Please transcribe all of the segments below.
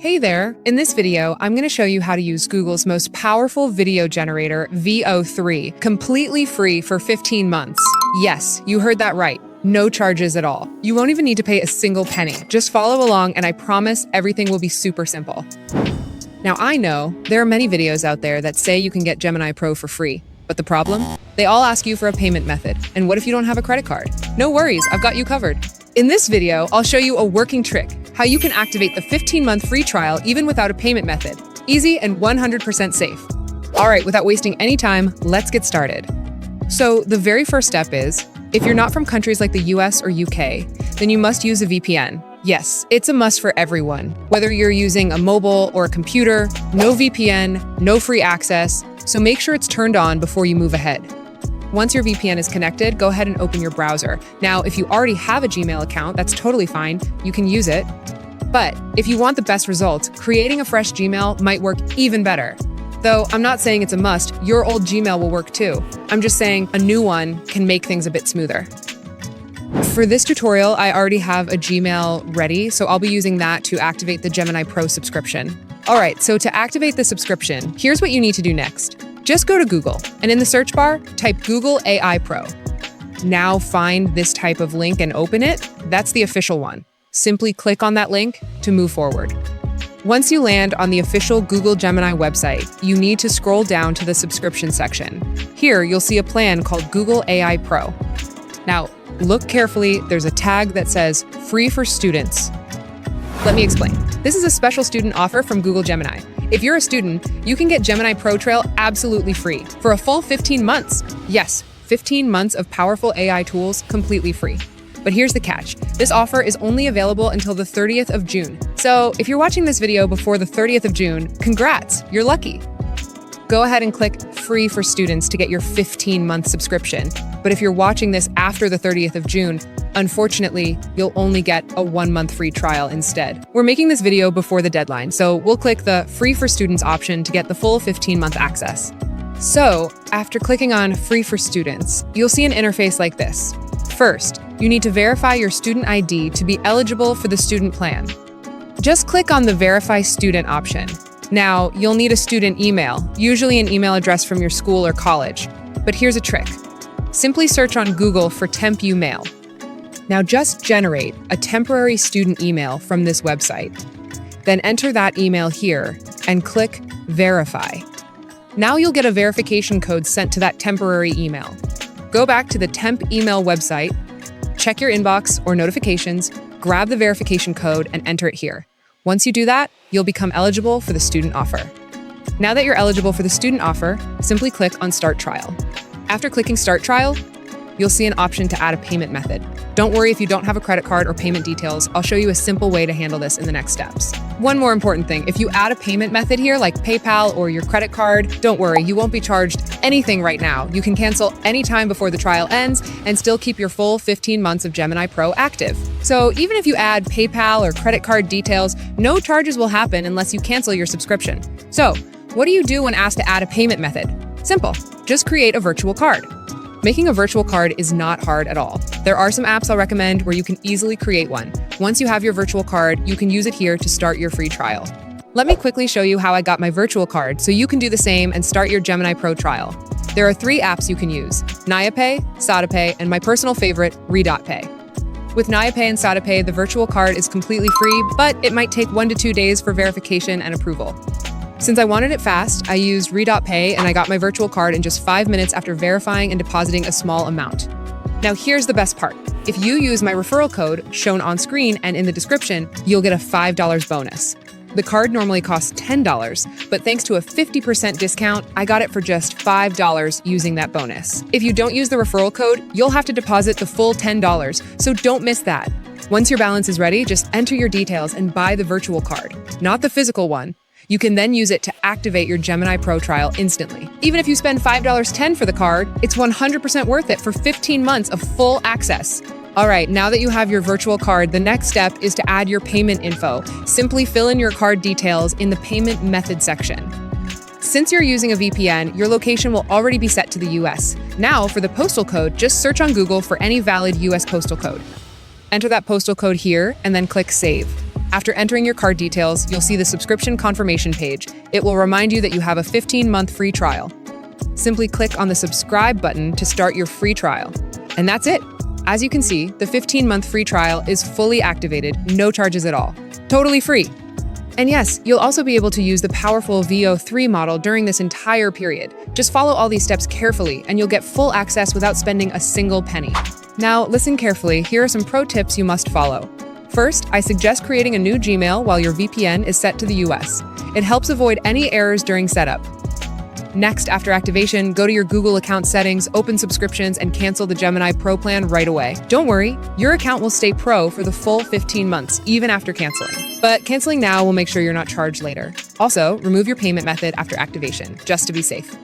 Hey there! In this video, I'm going to show you how to use Google's most powerful video generator, VEO3, completely free for 15 months. Yes, you heard that right. No charges at all. You won't even need to pay a single penny. Just follow along and I promise everything will be super simple. Now I know there are many videos out there that say you can get Gemini Pro for free. But the problem? They all ask you for a payment method. And what if you don't have a credit card? No worries, I've got you covered. In this video, I'll show you a working trick, how you can activate the 15-month free trial even without a payment method. Easy and 100% safe. All right, without wasting any time, let's get started. So the very first step is, if you're not from countries like the US or UK, then you must use a VPN. Yes, it's a must for everyone. Whether you're using a mobile or a computer, no VPN, no free access, so make sure it's turned on before you move ahead. Once your VPN is connected, go ahead and open your browser. Now, if you already have a Gmail account, that's totally fine. You can use it. But if you want the best results, creating a fresh Gmail might work even better. Though I'm not saying it's a must, your old Gmail will work too. I'm just saying a new one can make things a bit smoother. For this tutorial, I already have a Gmail ready, so I'll be using that to activate the Gemini Pro subscription. All right, so to activate the subscription, here's what you need to do next. Just go to Google, and in the search bar, type Google AI Pro. Now find this type of link and open it. That's the official one. Simply click on that link to move forward. Once you land on the official Google Gemini website, you need to scroll down to the subscription section. Here, you'll see a plan called Google AI Pro. Now, look carefully, there's a tag that says free for students. Let me explain. This is a special student offer from Google Gemini. If you're a student, you can get Gemini Pro Trail absolutely free for a full 15 months. Yes, 15 months of powerful AI tools completely free. But here's the catch. This offer is only available until the 30th of June. So if you're watching this video before the 30th of June, congrats, you're lucky. Go ahead and click free for students to get your 15-month subscription. But if you're watching this after the 30th of June, unfortunately, you'll only get a 1-month free trial instead. We're making this video before the deadline, so we'll click the free for students option to get the full 15-month access. So after clicking on free for students, you'll see an interface like this. First, you need to verify your student ID to be eligible for the student plan. Just click on the verify student option. Now, you'll need a student email, usually an email address from your school or college. But here's a trick. Simply search on Google for TempU Mail. Now just generate a temporary student email from this website. Then enter that email here and click Verify. Now you'll get a verification code sent to that temporary email. Go back to the temp email website, check your inbox or notifications, grab the verification code and enter it here. Once you do that, you'll become eligible for the student offer. Now that you're eligible for the student offer, simply click on Start Trial. After clicking Start Trial, you'll see an option to add a payment method. Don't worry if you don't have a credit card or payment details. I'll show you a simple way to handle this in the next steps. One more important thing, if you add a payment method here like PayPal or your credit card, don't worry, you won't be charged anything right now. You can cancel anytime before the trial ends and still keep your full 15 months of Gemini Pro active. So even if you add PayPal or credit card details, no charges will happen unless you cancel your subscription. So what do you do when asked to add a payment method? Simple, just create a virtual card. Making a virtual card is not hard at all. There are some apps I'll recommend where you can easily create one. Once you have your virtual card, you can use it here to start your free trial. Let me quickly show you how I got my virtual card so you can do the same and start your Gemini Pro trial. There are 3 apps you can use: NayaPay, SadaPay, and my personal favorite, RedotPay. With NayaPay and SadaPay, the virtual card is completely free, but it might take 1 to 2 days for verification and approval. Since I wanted it fast, I used RedotPay and I got my virtual card in just 5 minutes after verifying and depositing a small amount. Now here's the best part. If you use my referral code shown on screen and in the description, you'll get a $5 bonus. The card normally costs $10, but thanks to a 50% discount, I got it for just $5 using that bonus. If you don't use the referral code, you'll have to deposit the full $10, so don't miss that. Once your balance is ready, just enter your details and buy the virtual card, not the physical one. You can then use it to activate your Gemini Pro trial instantly. Even if you spend $5.10 for the card, it's 100% worth it for 15 months of full access. All right, now that you have your virtual card, the next step is to add your payment info. Simply fill in your card details in the payment method section. Since you're using a VPN, your location will already be set to the US. Now, for the postal code, just search on Google for any valid US postal code. Enter that postal code here and then click Save. After entering your card details, you'll see the subscription confirmation page. It will remind you that you have a 15-month free trial. Simply click on the subscribe button to start your free trial. And that's it. As you can see, the 15-month free trial is fully activated, no charges at all. Totally free. And yes, you'll also be able to use the powerful VEO 3 model during this entire period. Just follow all these steps carefully, and you'll get full access without spending a single penny. Now, listen carefully. Here are some pro tips you must follow. First, I suggest creating a new Gmail while your VPN is set to the US. It helps avoid any errors during setup. Next, after activation, go to your Google account settings, open subscriptions, and cancel the Gemini Pro plan right away. Don't worry, your account will stay pro for the full 15 months, even after canceling. But canceling now will make sure you're not charged later. Also, remove your payment method after activation, just to be safe.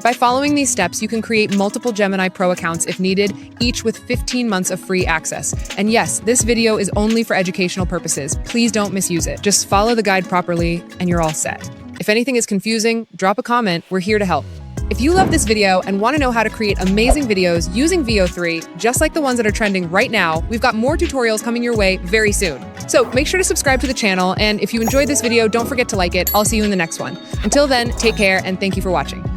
By following these steps, you can create multiple Gemini Pro accounts if needed, each with 15 months of free access. And yes, this video is only for educational purposes. Please don't misuse it. Just follow the guide properly, and you're all set. If anything is confusing, drop a comment. We're here to help. If you love this video and want to know how to create amazing videos using VEO 3, just like the ones that are trending right now, we've got more tutorials coming your way very soon. So make sure to subscribe to the channel, and if you enjoyed this video, don't forget to like it. I'll see you in the next one. Until then, take care, and thank you for watching.